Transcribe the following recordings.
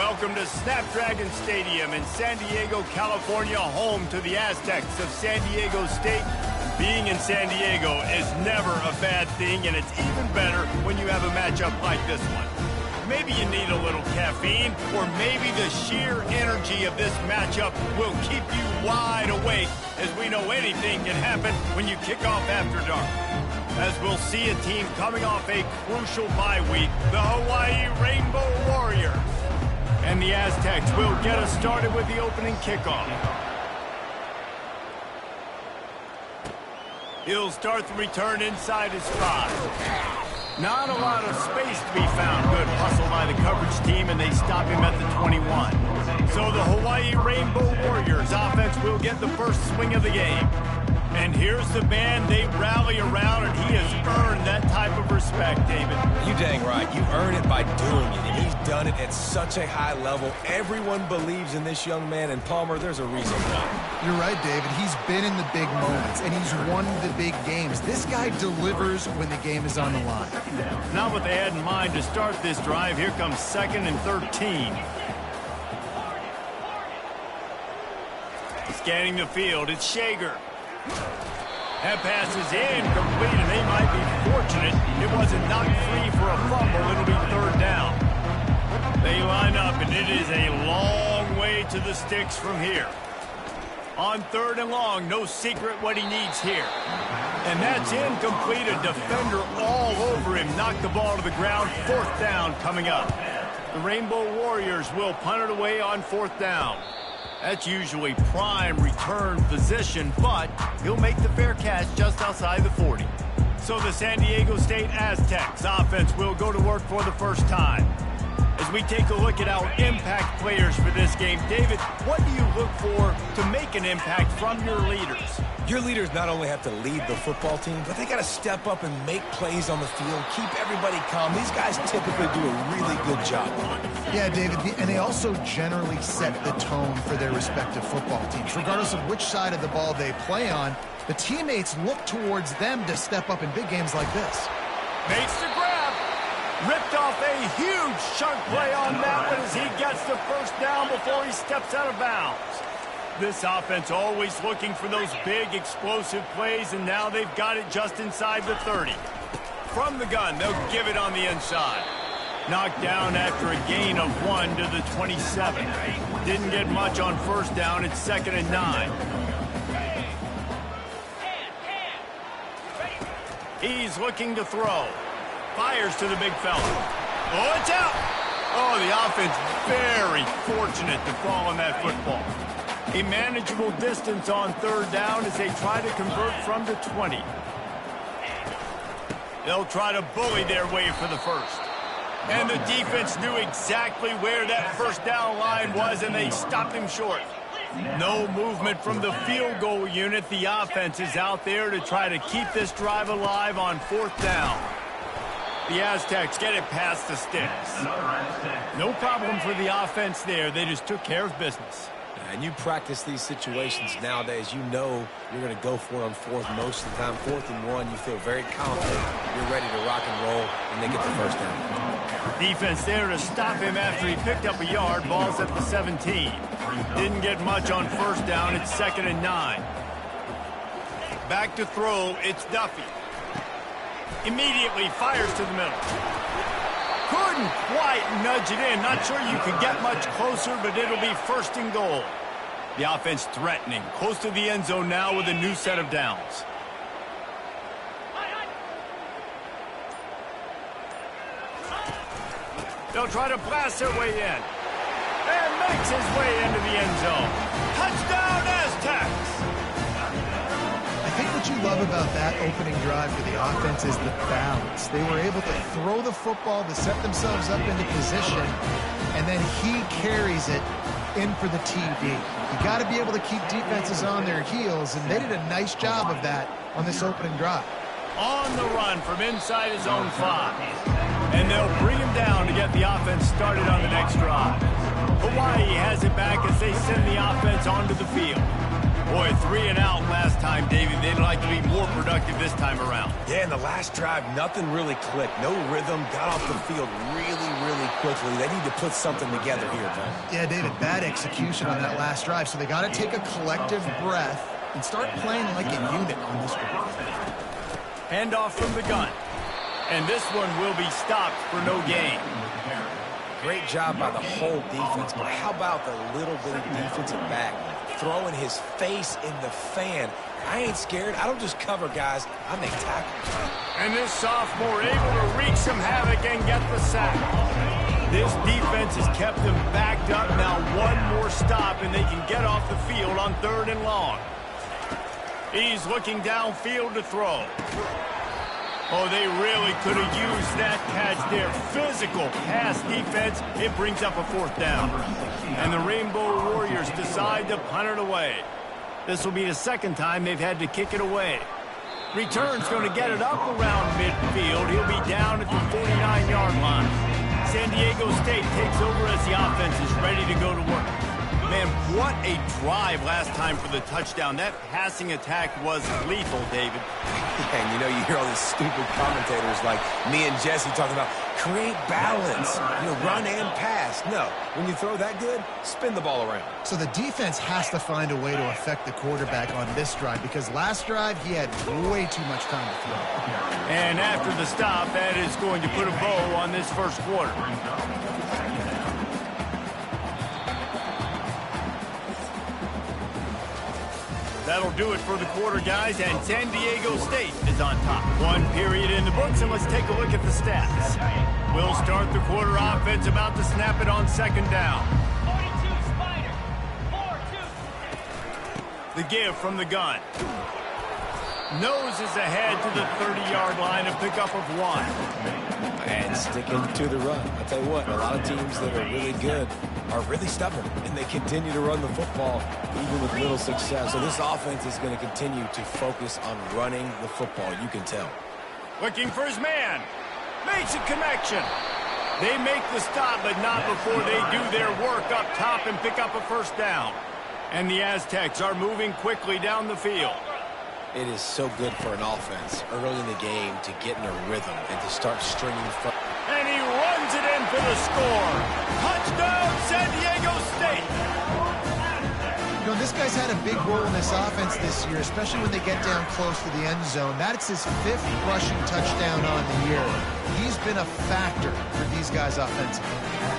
Welcome to Snapdragon Stadium in San Diego, California, home to the Aztecs of San Diego State. Being in San Diego is never a bad thing, and it's even better when you have a matchup like this one. Maybe you need a little caffeine, or maybe the sheer energy of this matchup will keep you wide awake, as we know anything can happen when you kick off after dark. As we'll see a team coming off a crucial bye week, the Hawaii Rainbow Warriors. And the Aztecs will get us started with the opening kickoff. He'll start the return inside his 5. Not a lot of space to be found. Good hustle by the coverage team, and they stop him at the 21. So the Hawaii Rainbow Warriors offense will get the first swing of the game. And here's the man they rally around, and he has earned that type of respect, David. You dang right. You earn it by doing it, and he's done it at such a high level. Everyone believes in this young man, and Palmer, there's a reason why. You're right, David. He's been in the big moments, and he's won the big games. This guy delivers when the game is on the line. Not what they had in mind to start this drive. Here comes 2nd and 13. Scanning the field, it's Shager. That pass is incomplete, and they might be fortunate it wasn't knocked free for a fumble. It'll be 3rd down. They line up, and it is a long way to the sticks from here. On 3rd and long, no secret what he needs here. And that's incomplete. A defender all over him. Knocked the ball to the ground. 4th down coming up. The Rainbow Warriors will punt it away on 4th down. That's usually prime return position, but he'll make the fair catch just outside the 40. So the San Diego State Aztecs offense will go to work for the first time. As we take a look at our impact players for this game, David, what do you look for to make an impact from your leaders? Your leaders not only have to lead the football team, but they got to step up and make plays on the field, keep everybody calm. These guys typically do a really good job. Yeah, David, and they also generally set the tone for their respective football teams. Regardless of which side of the ball they play on, the teammates look towards them to step up in big games like this. Makes the grab. Ripped off a huge chunk play on that one as he gets the first down before he steps out of bounds. This offense always looking for those big explosive plays, and now they've got it just inside the 30. From the gun, they'll give it on the inside. Knocked down after a gain of 1 to the 27. Didn't get much on 1st down. It's 2nd and 9. He's looking to throw. Fires to the big fella. Oh, it's out! Oh, the offense very fortunate to fall on that football. A manageable distance on 3rd down as they try to convert from the 20. They'll try to bully their way for the first. And the defense knew exactly where that 1st down line was, and they stopped him short. No movement from the field goal unit. The offense is out there to try to keep this drive alive on 4th down. The Aztecs get it past the sticks. No problem for the offense there. They just took care of business. And you practice these situations nowadays, you know you're going to go for it on 4th most of the time. 4th and 1, you feel very confident. You're ready to rock and roll, and they get the 1st down. Defense there to stop him after he picked up a yard. Ball's at the 17. Didn't get much on 1st down. It's 2nd and 9. Back to throw. It's Duffy. Immediately fires to the middle. Couldn't quite nudge it in. Not sure you could get much closer, but it'll be 1st and goal. The offense threatening. Close to the end zone now with a new set of downs. They'll try to blast their way in. And makes his way into the end zone. Touchdown, Aztecs! I think what you love about that opening drive for the offense is the balance. They were able to throw the football to set themselves up into position, and then he carries it in for the TD. You got to be able to keep defenses on their heels, and they did a nice job of that on this opening drive. On the run from inside his own 5. And they'll bring him down to get the offense started on the next drive. Hawaii has it back as they send the offense onto the field. Boy, 3 and out last time, David. They'd like to be more productive this time around. Yeah, in the last drive, nothing really clicked. No rhythm, got off the field really quickly. They need to put something together here, man. Yeah, David, bad execution on that last drive, so they got to take a collective breath and start playing like a unit on this one. Handoff from the gun. And this one will be stopped for no gain. Great job by the whole defense, but how about the little bitty defensive back throwing his face in the fan? I ain't scared. I don't just cover guys. I make tackles. And this sophomore able to wreak some havoc and get the sack. This defense has kept them backed up. Now one more stop and they can get off the field on 3rd and long. He's looking downfield to throw. Oh, they really could have used that catch there. Physical pass defense. It brings up a 4th down. And the Rainbow Warriors decide to punt it away. This will be the 2nd time they've had to kick it away. Return's going to get it up around midfield. He'll be down at the 49-yard line. San Diego State takes over as the offense is ready to go to work. Man, what a drive last time for the touchdown. That passing attack was lethal, David. And you know, you hear all these stupid commentators like me and Jesse talking about create balance, run and pass. No, when you throw that good, spin the ball around. So the defense has to find a way to affect the quarterback on this drive because last drive he had way too much time to throw. And after the stop, that is going to put a bow on this first quarter. That'll do it for the quarter, guys, and San Diego State is on top. 1 period in the books, and let's take a look at the stats. We'll start the quarter offense about to snap it on 2nd down. 42 Spider. 4-2. The give from the gun. Noses ahead to the 30-yard line, a pickup of 1. And sticking to the run. I'll tell you what, a lot of teams that are really good are really stubborn, and they continue to run the football even with little success. So this offense is going to continue to focus on running the football. You can tell. Looking for his man. Makes a connection. They make the stop, but not before they do their work up top and pick up a 1st down. And the Aztecs are moving quickly down the field. It is so good for an offense early in the game to get in a rhythm and to start stringing. And he runs it in for the score. Touchdown, San Diego State. This guy's had a big role in this offense this year, especially when they get down close to the end zone. That's his 5th rushing touchdown on the year. He's been a factor for these guys offensively.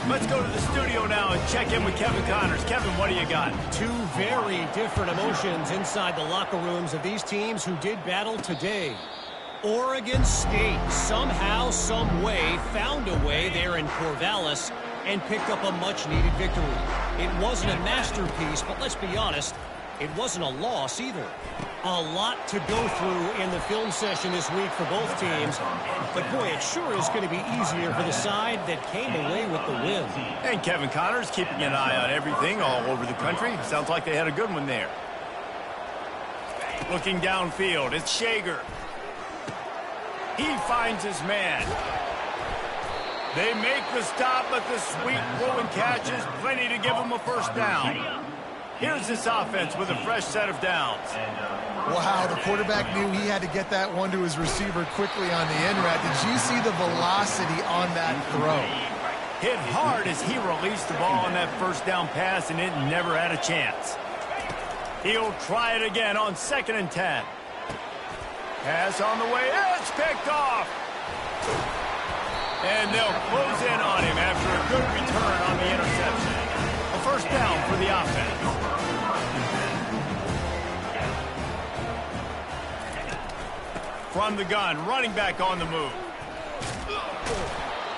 Let's go to the studio now and check in with Kevin Connors. Kevin, what do you got? 2 very different emotions inside the locker rooms of these teams who did battle today. Oregon State somehow, some way, found a way there in Corvallis and picked up a much-needed victory. It wasn't a masterpiece, but let's be honest, it wasn't a loss either. A lot to go through in the film session this week for both teams, but boy, it sure is going to be easier for the side that came away with the win. And Kevin Connors keeping an eye on everything all over the country. Sounds like they had a good one there. Looking downfield, it's Shager. He finds his man. They make the stop, but the sweet throw and catch is plenty to give them a 1st down. Here's this offense with a fresh set of downs. Wow, the quarterback knew he had to get that one to his receiver quickly on the end route. Did you see the velocity on that throw? Hit hard as he released the ball on that 1st down pass, and it never had a chance. He'll try it again on 2nd and 10. Pass on the way. It's picked off. And they'll close in on him after a good return on the interception. A 1st down for the offense. From the gun, running back on the move.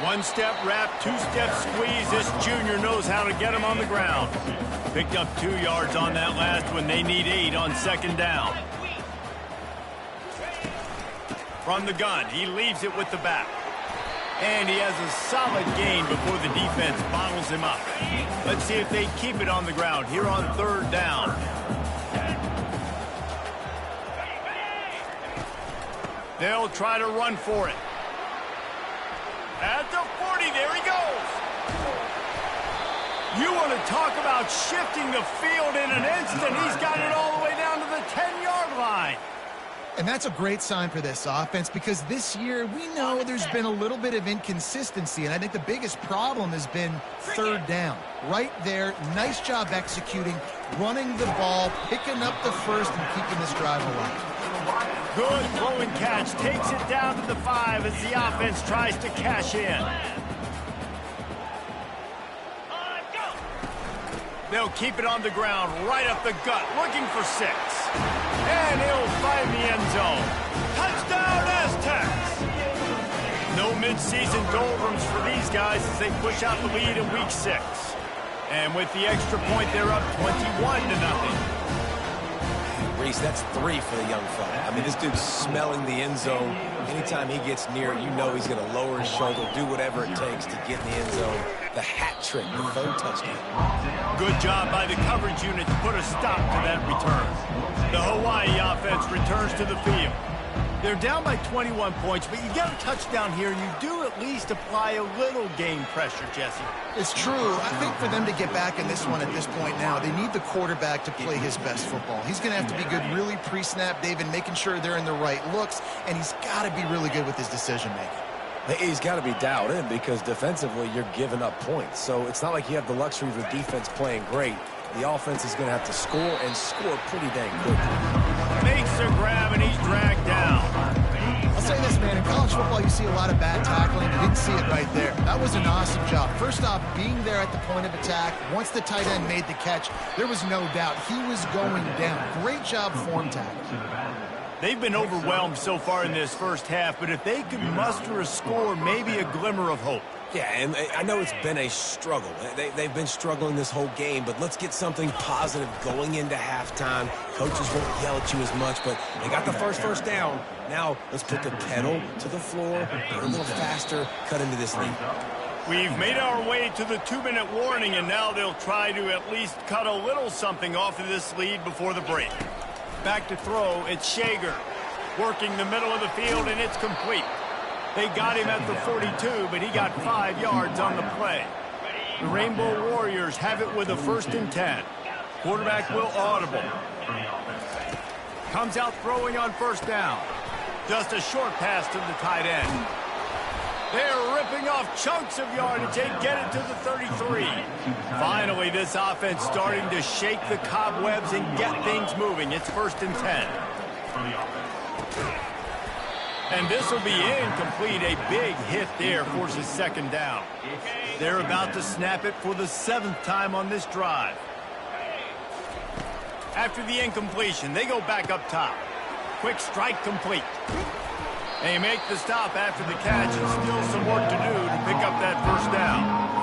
1-step wrap, 2-step squeeze. This junior knows how to get him on the ground. Picked up 2 yards on that last one. They need 8 on 2nd down. From the gun, he leaves it with the back. And he has a solid gain before the defense bottles him up. Let's see if they keep it on the ground here on 3rd down. They'll try to run for it. At the 40, there he goes. You want to talk about shifting the field in an instant. He's got it all the way down to the 10-yard line. And that's a great sign for this offense because this year we know there's been a little bit of inconsistency, and I think the biggest problem has been third down. Right there, nice job executing, running the ball, picking up the first, and keeping this drive alive. Good throwing catch, takes it down to the 5 as the offense tries to cash in. They'll keep it on the ground, right up the gut, looking for 6. And he'll find the end zone. Touchdown, Aztecs! No midseason doldrums for these guys as they push out the lead in Week 6. And with the extra point, they're up 21-0. Reese, that's 3 for the young fella. I mean, this dude's smelling the end zone. Anytime he gets near it, you know he's going to lower his shoulder, do whatever it takes to get in the end zone. The hat trick, the third touchdown. Good job by the coverage unit to put a stop to that return. The Hawaii offense returns to the field. They're down by 21 points, but you get a touchdown here, you do at least apply a little game pressure, Jesse. It's true. I think for them to get back in this one at this point now, they need the quarterback to play his best football. He's going to have to be good really pre-snap, David, making sure they're in the right looks, and he's got to be really good with his decision-making. He's got to be dialed in because defensively you're giving up points. So it's not like you have the luxury of the defense playing great. The offense is going to have to score and score pretty dang quickly. Makes a grab and he's dragged down. I'll say this, man. In college football, you see a lot of bad tackling. You didn't see it right there. That was an awesome job. First off, being there at the point of attack. Once the tight end made the catch, there was no doubt he was going down. Great job form tackle. They've been overwhelmed so far in this first half, but if they can muster a score, maybe a glimmer of hope. Yeah, and I know it's been a struggle. They've been struggling this whole game, but let's get something positive going into halftime. Coaches won't yell at you as much, but they got the first down. Now let's put the pedal to the floor, go a little faster, cut into this lead. We've made our way to the 2-minute warning, and now they'll try to at least cut a little something off of this lead before the break. Back to throw, it's Shager. Working the middle of the field, and it's complete. They got him at the 42, but he got 5 yards on the play. The Rainbow Warriors have it with a 1st and 10. Quarterback will audible. Comes out throwing on 1st down. Just a short pass to the tight end. They're ripping off chunks of yardage. They get it to the 33. Finally, this offense starting to shake the cobwebs and get things moving. It's 1st and 10. And this will be incomplete. A big hit there forces 2nd down. They're about to snap it for the 7th time on this drive. After the incompletion, they go back up top. Quick strike complete. They make the stop after the catch and still some work to do to pick up that 1st down.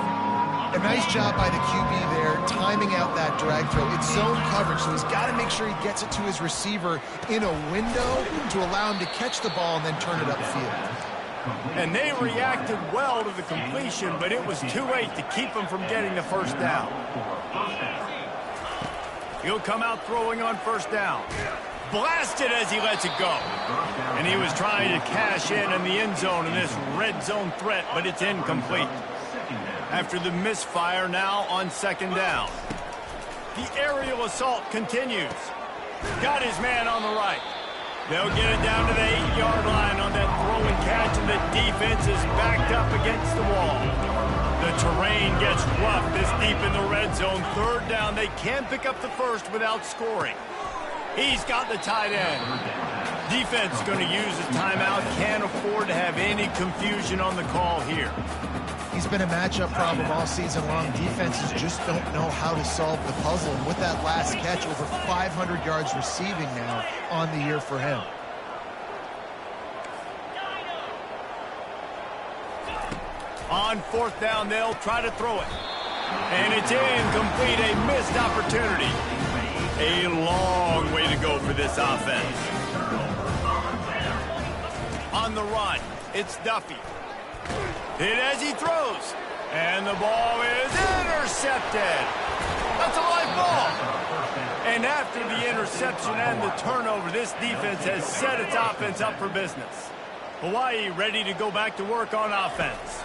A nice job by the QB there, timing out that drag throw. It's zone coverage, so he's got to make sure he gets it to his receiver in a window to allow him to catch the ball and then turn it upfield. And they reacted well to the completion, but it was too late to keep him from getting the 1st down. He'll come out throwing on 1st down. Blasted as he lets it go. And he was trying to cash in the end zone in this red zone threat, but it's incomplete. After the misfire, now on 2nd down. The aerial assault continues. Got his man on the right. They'll get it down to the 8-yard line on that throw and catch, and the defense is backed up against the wall. The terrain gets rough this deep in the red zone. 3rd down, they can pick up the 1st without scoring. He's got the tight end. Defense going to use a timeout. Can't afford to have any confusion on the call here. He's been a matchup problem all season long. Defenses just don't know how to solve the puzzle. And with that last catch, over 500 yards receiving now on the year for him. On 4th down, they'll try to throw it. And it's incomplete, a missed opportunity. A long way to go for this offense. On the run, it's Duffy. Hit as he throws. And the ball is intercepted. That's a live ball. And after the interception and the turnover, this defense has set its offense up for business. Hawaii ready to go back to work on offense.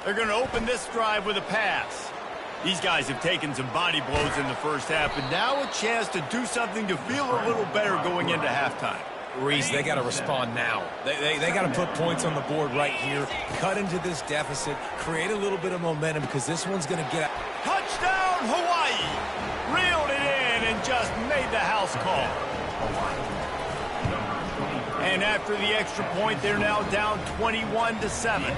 They're going to open this drive with a pass. These guys have taken some body blows in the first half, and now a chance to do something to feel a little better going into halftime. Reese, they got to respond now. They got to put points on the board right here, cut into this deficit, create a little bit of momentum because this one's going to get... Touchdown, Hawaii! Reeled it in and just made the house call. And after the extra point, they're now down 21-7.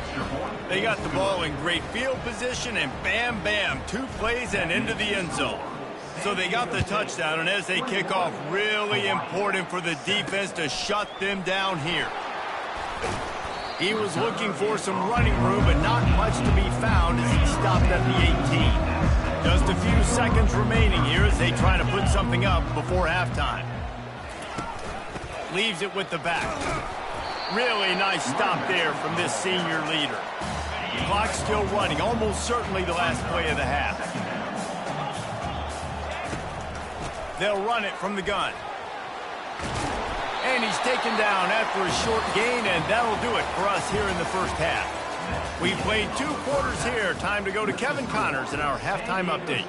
They got the ball in great field position, and bam, bam, 2 plays and into the end zone. So they got the touchdown, and as they kick off, really important for the defense to shut them down here. He was looking for some running room, but not much to be found as he stopped at the 18. Just a few seconds remaining here as they try to put something up before halftime. Leaves it with the back. Really nice stop there from this senior leader. Clock's still running, almost certainly the last play of the half. They'll run it from the gun. And he's taken down after a short gain, and that'll do it for us here in the first half. We've played 2 quarters here. Time to go to Kevin Connors in our halftime update.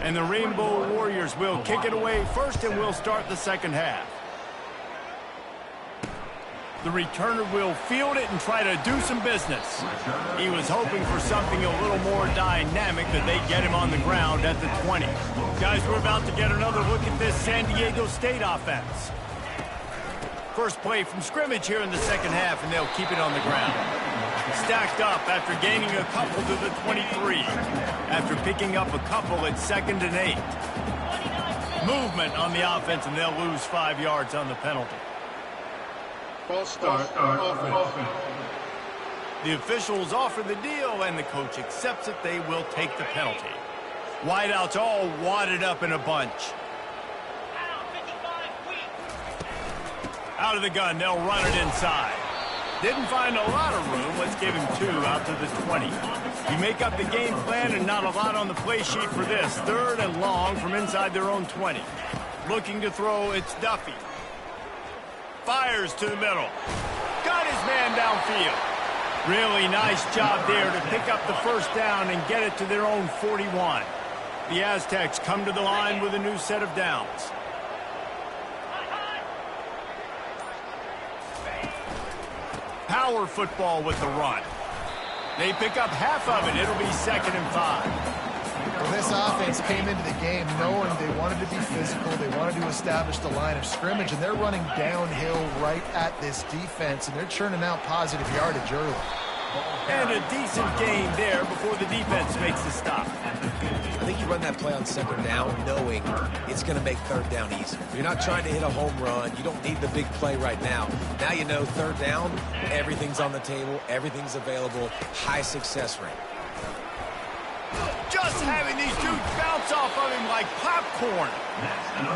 And the Rainbow Warriors will kick it away first, and we'll start the second half. The returner will field it and try to do some business. He was hoping for something a little more dynamic, that they get him on the ground at the 20. Guys, we're about to get another look at this San Diego State offense. First play from scrimmage here in the second half, and they'll keep it on the ground. Stacked up after gaining a couple to the 23. After picking up a couple at 2nd and 8. Movement on the offense, and they'll lose 5 yards on the penalty. False start, offense. The officials offer the deal, and the coach accepts it. They will take the penalty. Wideouts all wadded up in a bunch. Out of the gun, they'll run it inside. Didn't find a lot of room. Let's give him 2 out to the 20. You make up the game plan, and not a lot on the play sheet for this. 3rd and long from inside their own 20. Looking to throw, it's Duffy. Fires to the middle. Got his man downfield. Really nice job there to pick up the first down and get it to their own 41. The Aztecs come to the line with a new set of downs. Power football with the run. They pick up half of it. It'll be 2nd and 5. Well, this offense came into the game knowing they wanted to be physical. They wanted to establish the line of scrimmage, and they're running downhill right at this defense, and they're churning out positive yardage early. And a decent gain there before the defense makes the stop. I think you run that play on 2nd down knowing it's going to make 3rd down easier. You're not trying to hit a home run. You don't need the big play right now. Now you know 3rd down, everything's on the table, everything's available, high success rate. Just having these dudes bounce off of him like popcorn.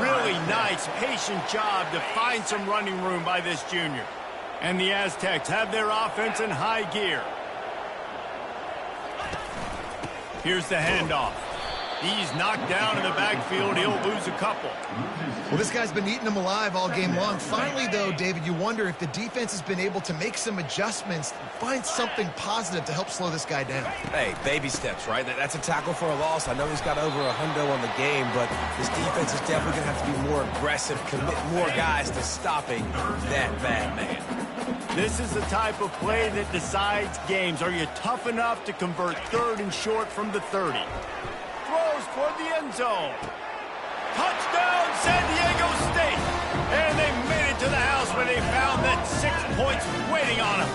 Really nice, patient job to find some running room by this junior. And the Aztecs have their offense in high gear. Here's the handoff. He's knocked down in the backfield. He'll lose a couple. Well, this guy's been eating them alive all game long. Finally, though, David, you wonder if the defense has been able to make some adjustments, find something positive to help slow this guy down. Hey, baby steps, right? That's a tackle for a loss. I know he's got over a hundo on the game, but this defense is definitely going to have to be more aggressive, commit more guys to stopping that bad man. This is the type of play that decides games. Are you tough enough to convert 3rd and short from the 30? Throws toward the end zone. Touchdown, San Diego State. And they made it to the house when they found that 6 points waiting on them.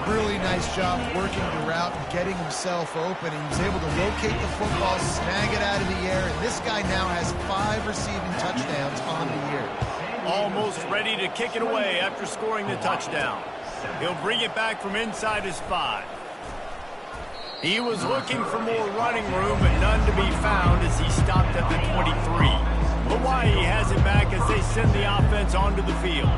Really nice job working the route and getting himself open. He was able to locate the football, snag it out of the air, and this guy now has 5 receiving touchdowns on the year. Almost ready to kick it away after scoring the touchdown. He'll bring it back from inside his 5. He was looking for more running room, but none to be found as he stopped at the 23. Hawaii has it back as they send the offense onto the field.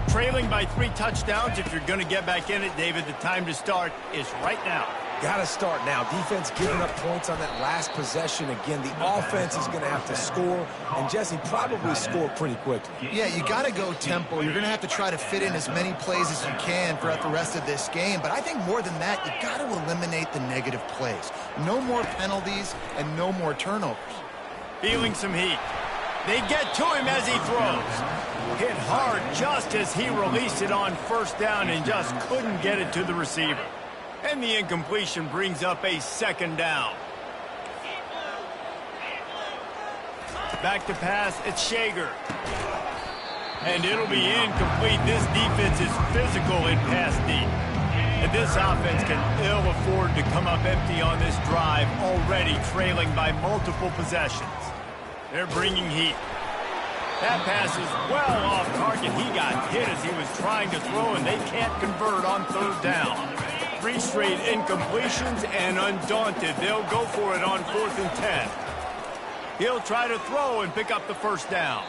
Trailing by 3 touchdowns. If you're going to get back in it, David, the time to start is right now. Got to start now. Defense giving up points on that last possession. Again, the offense is going to have to score, and Jesse probably score pretty quickly. Yeah, you got to go tempo. You're going to have to try to fit in as many plays as you can throughout the rest of this game. But I think more than that, you got to eliminate the negative plays. No more penalties and no more turnovers. Feeling some heat. They get to him as he throws. Hit hard just as he released it on first down and just couldn't get it to the receiver. And the incompletion brings up a second down. Back to pass, it's Shager. And it'll be incomplete. This defense is physical in pass deep. And this offense can ill afford to come up empty on this drive, already trailing by multiple possessions. They're bringing heat. That pass is well off target. He got hit as he was trying to throw, and they can't convert on third down. 3 straight incompletions, and undaunted, they'll go for it on 4th and 10. He'll try to throw and pick up the first down.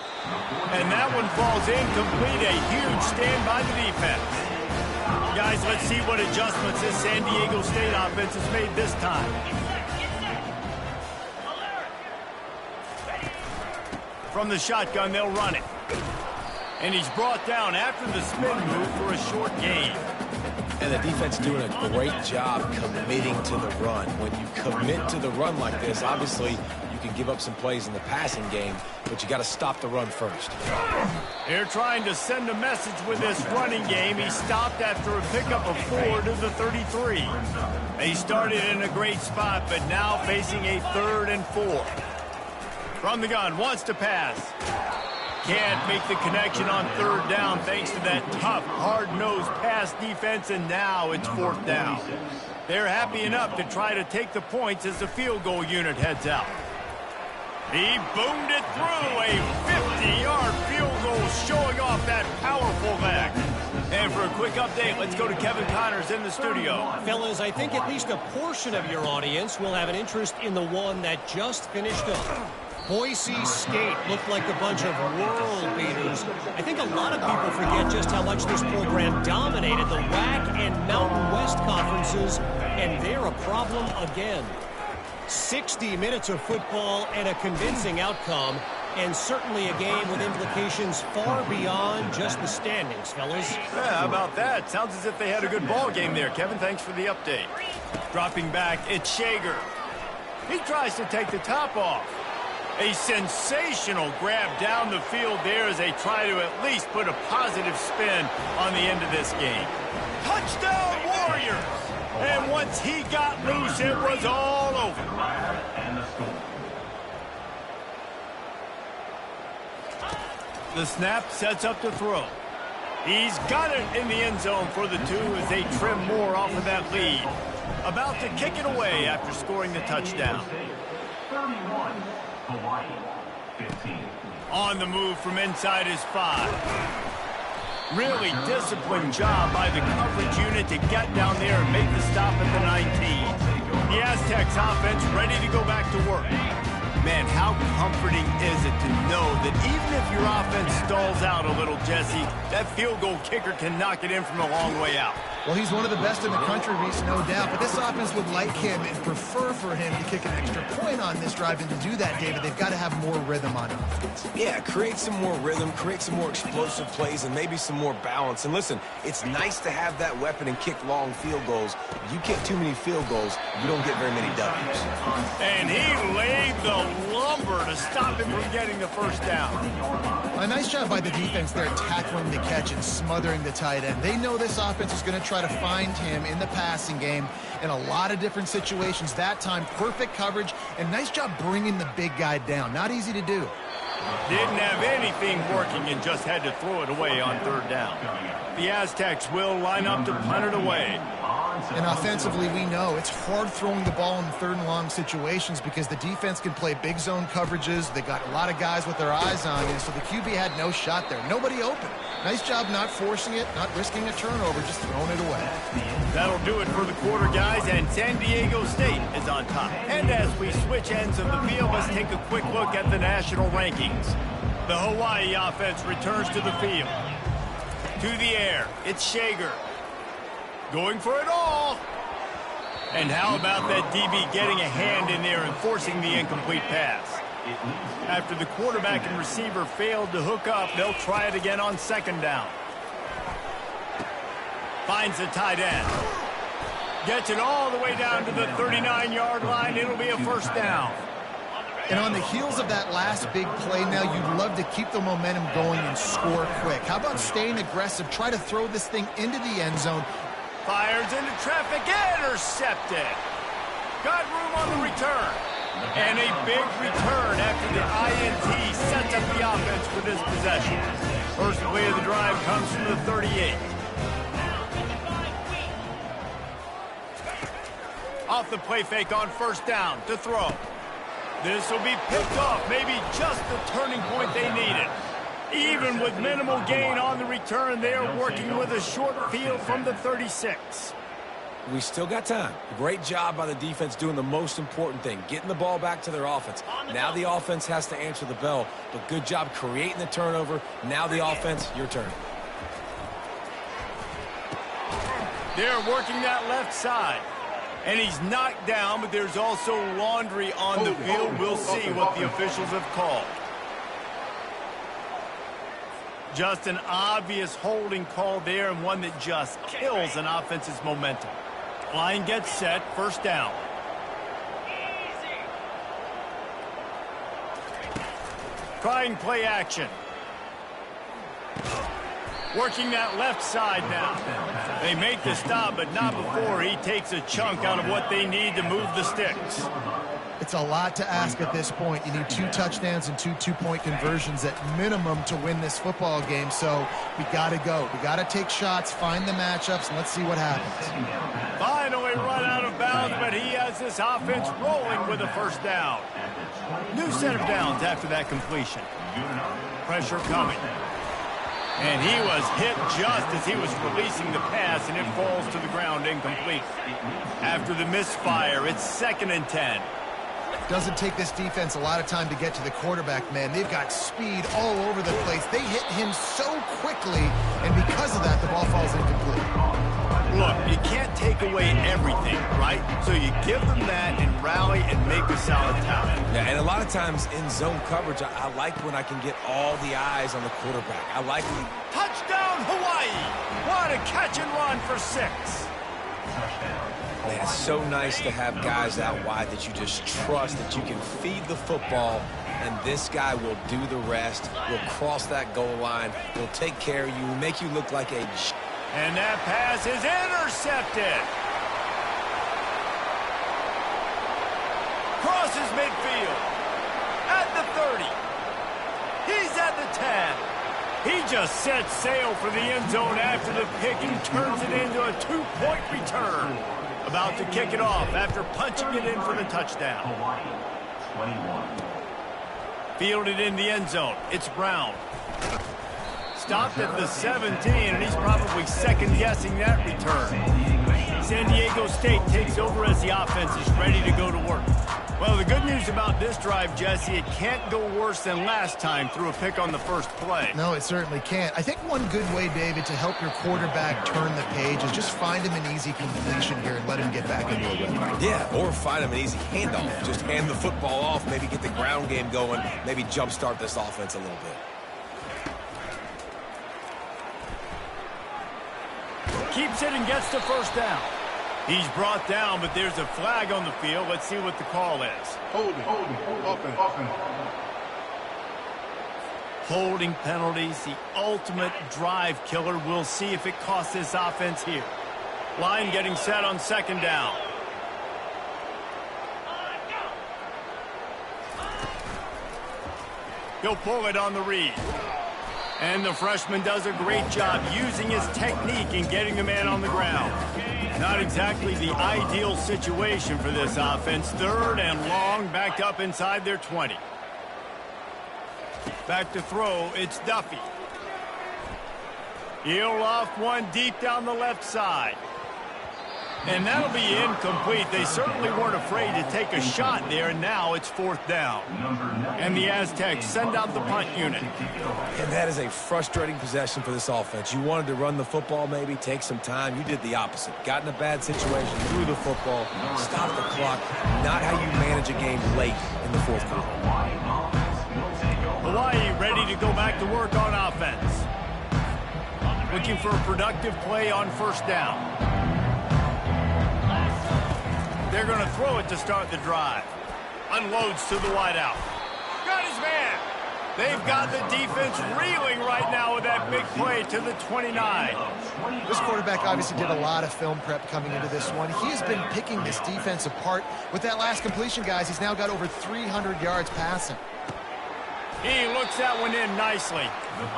And that one falls incomplete. A huge stand by the defense. Guys, let's see what adjustments this San Diego State offense has made this time. From the shotgun, they'll run it. And he's brought down after the spin move for a short gain. And the defense doing a great job committing to the run. When you commit to the run like this, obviously you can give up some plays in the passing game, but you got to stop the run first. They're trying to send a message with this running game. He stopped after a pickup of 4 to the 33. They started in a great spot, but now facing a 3rd and 4. From the gun, wants to pass. Can't make the connection on 3rd down thanks to that tough, hard-nosed pass defense, and now it's 4th down. They're happy enough to try to take the points as the field goal unit heads out. He boomed it through, a 50-yard field goal showing off that powerful leg. And for a quick update, let's go to Kevin Connors in the studio. Fellas, I think at least a portion of your audience will have an interest in the one that just finished up. Boise State looked like a bunch of world beaters. I think a lot of people forget just how much this program dominated the WAC and Mountain West conferences, and they're a problem again. 60 minutes of football and a convincing outcome, and certainly a game with implications far beyond just the standings, fellas. Yeah, how about that? Sounds as if they had a good ball game there. Kevin, thanks for the update. Dropping back, it's Shager. He tries to take the top off. A sensational grab down the field there as they try to at least put a positive spin on the end of this game. Touchdown, Warriors! And once he got loose, it was all over. The snap sets up to throw. He's got it in the end zone for the 2 as they trim more off of that lead. About to kick it away after scoring the touchdown. 31. Hawaii, 15. On the move from inside his 5. Really disciplined job by the coverage unit to get down there and make the stop at the 19. The Aztecs offense ready to go back to work. Man, how comforting is it to know that even if your offense stalls out a little, Jesse, that field goal kicker can knock it in from a long way out. Well, he's one of the best in the country, Reese, no doubt. But this offense would like him and prefer for him to kick an extra point on this drive. And to do that, David, they've got to have more rhythm on offense. Yeah, create some more rhythm, create some more explosive plays, and maybe some more balance. And listen, it's nice to have that weapon and kick long field goals. If you kick too many field goals, you don't get very many W's. And he laid the lumber to stop him from getting the first down. A nice job by the defense there, tackling the catch and smothering the tight end. They know this offense is going to try to find him in the passing game in a lot of different situations. That time, perfect coverage, and nice job bringing the big guy down. Not easy to do. Didn't have anything working and just had to throw it away on 3rd down. The Aztecs will line up to punt it away. And offensively, we know it's hard throwing the ball in 3rd and long situations because the defense can play big zone coverages. They got a lot of guys with their eyes on you, so the QB had no shot there. Nobody open. Nice job not forcing it, not risking a turnover, just throwing it away. That'll do it for the quarter, guys, and San Diego State is on top. And as we switch ends of the field, let's take a quick look at the national rankings. The Hawaii offense returns to the field. To the air, it's Shager. Going for it all. And how about that DB getting a hand in there and forcing the incomplete pass? After the quarterback and receiver failed to hook up, they'll try it again on second down. Finds the tight end. Gets it all the way down to the 39-yard line. It'll be a first down. And on the heels of that last big play now, you'd love to keep the momentum going and score quick. How about staying aggressive? Try to throw this thing into the end zone. Fires into traffic, intercepted. Got room on the return. And a big return after the INT sets up the offense for this possession. First play of the drive comes from the 38. Off the play fake on first down to throw. This will be picked off, maybe just the turning point they needed. Even with minimal gain on the return, they're working with a short field from the 36. We still got time. Great job by the defense doing the most important thing, getting the ball back to their offense. Now the offense has to answer the bell, but good job creating the turnover. Now the offense, your turn. They're working that left side. And he's knocked down, but there's also laundry on the field. We'll see what the officials have called. Just an obvious holding call there, and one that just kills an offense's momentum. Line gets set, first down. Trying play action. Working that left side now. They make the stop, but not before he takes a chunk out of what they need to move the sticks. It's a lot to ask at this point. You need 2 touchdowns and 2 two-point conversions at minimum to win this football game. So we got to go. We got to take shots, find the matchups, and let's see what happens. Finally run out of bounds, but he has this offense rolling with a first down. New set of downs after that completion. Pressure coming. And he was hit just as he was releasing the pass, and it falls to the ground incomplete. After the misfire, it's 2nd and 10. Doesn't take this defense a lot of time to get to the quarterback, man. They've got speed all over the place. They hit him so quickly, and because of that, the ball falls incomplete. Look, you can't take away everything, right? So you give them that and rally and make a solid tackle. Yeah, and a lot of times in zone coverage, I like when I can get all the eyes on the quarterback. I like when... Touchdown, Hawaii! What a catch and run for 6. Man, it's so nice to have guys out wide that you just trust that you can feed the football, and this guy will do the rest. Will cross that goal line. Will take care of you, make you look like a... And that pass is intercepted. Crosses midfield. At the 30. He's at the 10. He just sets sail for the end zone after the pick and turns it into a 2-point return. About to kick it off after punching it in for the touchdown. 21. Fielded in the end zone. It's Brown. Stopped at the 17, and he's probably second-guessing that return. San Diego State takes over as the offense is ready to go to work. Well, the good news about this drive, Jesse, it can't go worse than last time through a pick on the first play. No, it certainly can't. I think one good way, David, to help your quarterback turn the page is just find him an easy completion here and let him get back into a rhythm. Yeah, or find him an easy handoff. Just hand the football off, maybe get the ground game going, maybe jumpstart this offense a little bit. Keeps it and gets the first down. He's brought down, but there's a flag on the field. Let's see what the call is. Holding penalties, the ultimate drive killer. We'll see if it costs this offense here. Line getting set on second down. He'll pull it on the read. And the freshman does a great job using his technique and getting the man on the ground. Not exactly the ideal situation for this offense. 3rd and long, backed up inside their 20. Back to throw, it's Duffy. He'll off one deep down the left side. And that'll be incomplete. They certainly weren't afraid to take a shot there, and now it's 4th down. And the Aztecs send out the punt unit. And that is a frustrating possession for this offense. You wanted to run the football, maybe take some time. You did the opposite. Got in a bad situation, threw the football, stopped the clock. Not how you manage a game late in the 4th quarter. Hawaii ready to go back to work on offense. Looking for a productive play on 1st down. They're going to throw it to start the drive. Unloads to the wideout. Got his man. They've got the defense reeling right now with that big play to the 29. This quarterback obviously did a lot of film prep coming into this one. He has been picking this defense apart. With that last completion, guys, he's now got over 300 yards passing. He looks that one in nicely.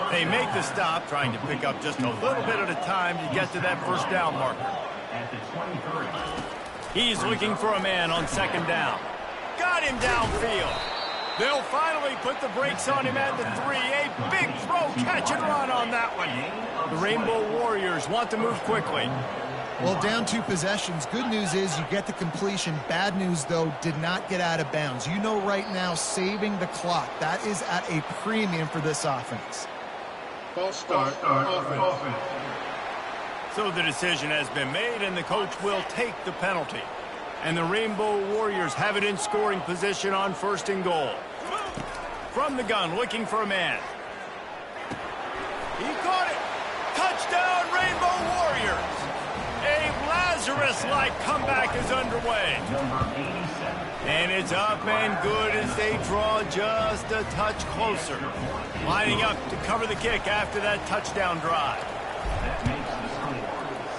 They make the stop, trying to pick up just a little bit at a time to get to that 1st down marker. At the 23. He's looking for a man on 2nd down. Got him downfield. They'll finally put the brakes on him at the 3. A big throw, catch and run on that one. The Rainbow Warriors want to move quickly. Well, down 2 possessions. Good news is you get the completion. Bad news, though, did not get out of bounds. You know right now, saving the clock. That is at a premium for this offense. False start. Offense. So the decision has been made, and the coach will take the penalty. And the Rainbow Warriors have it in scoring position on 1st and goal. From the gun, looking for a man. He caught it. Touchdown, Rainbow Warriors. A Lazarus-like comeback is underway. And it's up and good as they draw just a touch closer. Lining up to cover the kick after that touchdown drive. That makes the score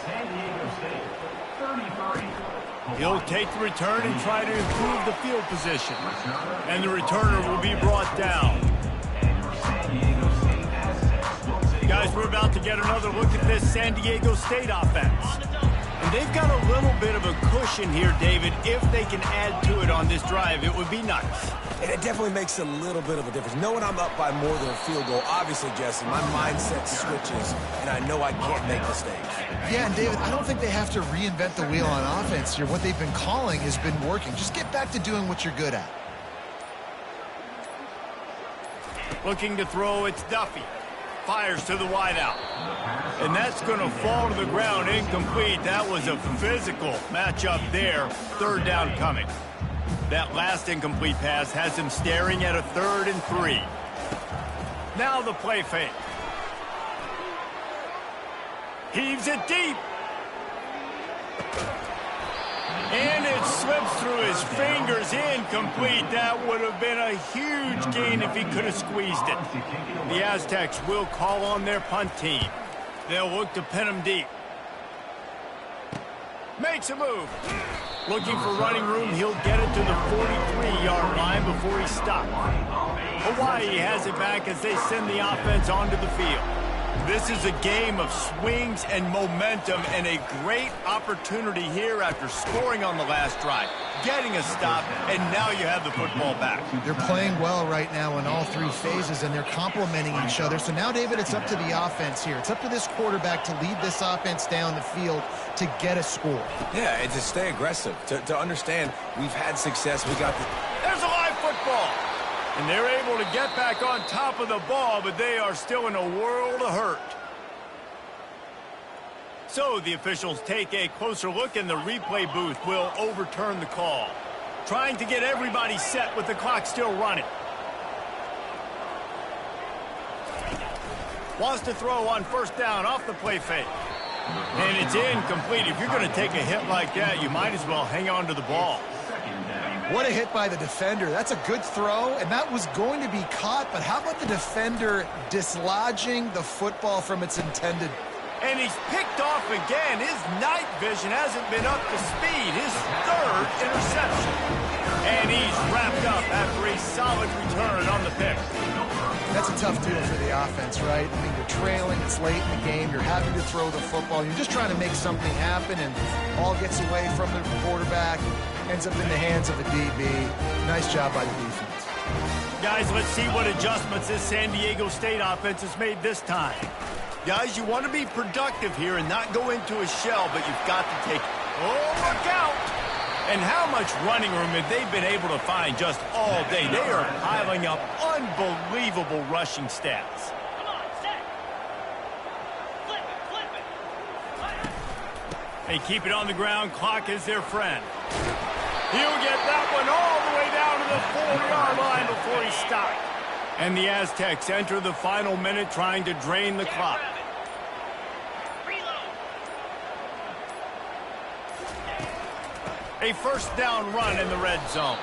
San Diego State 33. He'll take the return and try to improve the field position. And the returner will be brought down. Guys, we're about to get another look at this San Diego State offense. And they've got a little bit of a cushion here, David. If they can add to it on this drive, it would be nice. And it definitely makes a little bit of a difference. Knowing I'm up by more than a field goal, obviously, Jesse, my mindset switches, and I know I can't make mistakes. Yeah, and David, I don't think they have to reinvent the wheel on offense here. What they've been calling has been working. Just get back to doing what you're good at. Looking to throw, it's Duffy. Fires to the wideout. And that's going to fall to the ground incomplete. That was a physical matchup there. 3rd down coming. That last incomplete pass has him staring at a 3rd and 3. Now the play fake. Heaves it deep. And it slips through his fingers, incomplete. That would have been a huge gain if he could have squeezed it. The Aztecs will call on their punt team. They'll look to pin him deep. Makes a move. Looking for running room, he'll get it to the 43-yard line before he stops. Hawaii has it back as they send the offense onto the field. This is a game of swings and momentum, and a great opportunity here after scoring on the last drive, getting a stop, and now you have the football back. They're playing well right now in all 3 phases, and they're complementing each other. So now, David, it's up to the offense here. It's up to this quarterback to lead this offense down the field to get a score. Yeah, and to stay aggressive, to understand we've had success. We got the... There's a live football. And they're able to get back on top of the ball, but they are still in a world of hurt. So the officials take a closer look, and the replay booth will overturn the call. Trying to get everybody set with the clock still running. Wants to throw on 1st down off the play fake. And it's incomplete. If you're going to take a hit like that, you might as well hang on to the ball. What a hit by the defender. That's a good throw, and that was going to be caught, but how about the defender dislodging the football from its intended? And he's picked off again. His night vision hasn't been up to speed. His 3rd interception. And he's wrapped up after a solid return on the pick. That's a tough deal for the offense, right? I mean, you're trailing, it's late in the game, you're having to throw the football, you're just trying to make something happen, and ball gets away from the quarterback, ends up in the hands of the DB. Nice job by the defense. Guys, let's see what adjustments this San Diego State offense has made this time. Guys, you want to be productive here and not go into a shell, but you've got to take it. Oh, look out! And how much running room have they been able to find just all day? They are piling up unbelievable rushing stats. Come on, set. Flip it. They keep it on the ground. Clock is their friend. He'll get that one all the way down to the 4-yard line before he stopped. And the Aztecs enter the final minute trying to drain the clock. A first down run in the red zone.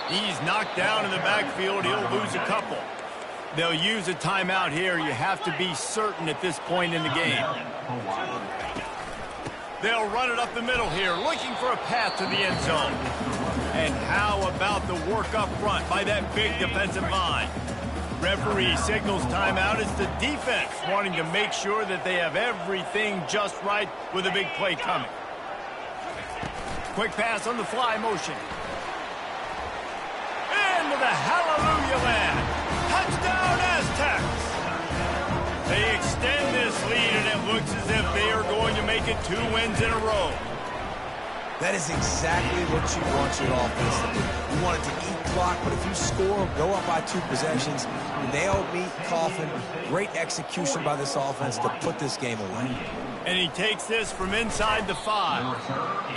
He's knocked down in the backfield. He'll lose a couple. They'll use a timeout here. You have to be certain at this point in the game. They'll run it up the middle here, looking for a path to the end zone. And how about the work up front by that big defensive line? Referee signals timeout. It's the defense wanting to make sure that they have everything just right with a big play coming. Quick pass on the fly motion. Into the hallelujah land. Touchdown Aztecs. They extend this lead, and it looks as if they are going to make it 2 wins in a row. That is exactly what you want your offense to do. You want it to eat clock, but if you score, go up by 2 possessions, nail, meet, coffin. Great execution by this offense to put this game away. And he takes this from inside the 5.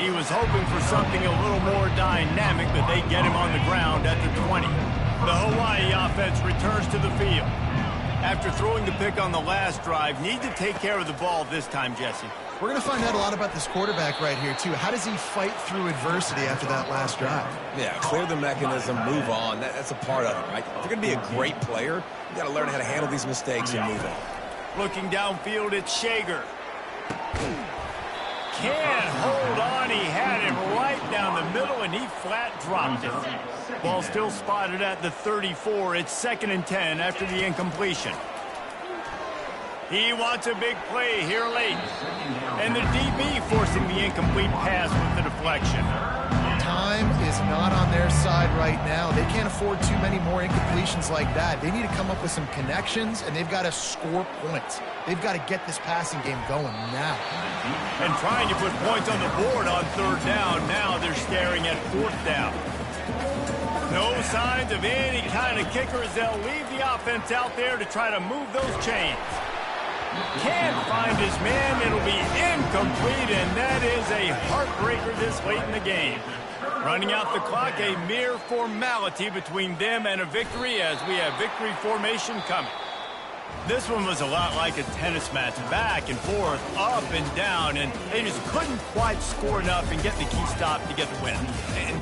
He was hoping for something a little more dynamic, but they get him on the ground at the 20. The Hawaii offense returns to the field. After throwing the pick on the last drive, need to take care of the ball this time, Jesse. We're going to find out a lot about this quarterback right here, too. How does he fight through adversity after that last drive? Yeah, clear the mechanism, move on. That's a part of it, right? If you're going to be a great player, you got to learn how to handle these mistakes and move on. Looking downfield, it's Shager. Can't hold on. He had it right down the middle, and he flat dropped it. Ball still spotted at the 34. It's 2nd and 10 after the incompletion. He wants a big play here late. And the DB forcing the incomplete pass with the deflection. Time is not on their side right now. They can't afford too many more incompletions like that. They need to come up with some connections, and they've got to score points. They've got to get this passing game going now. And trying to put points on the board on 3rd down. Now they're staring at 4th down. No signs of any kind of kickers. They'll leave the offense out there to try to move those chains. Can't find his man. It'll be incomplete, and that is a heartbreaker this late in the game. Running out the clock, a mere formality between them and a victory as we have victory formation coming. This one was a lot like a tennis match, back and forth, up and down, and they just couldn't quite score enough and get the key stop to get the win. And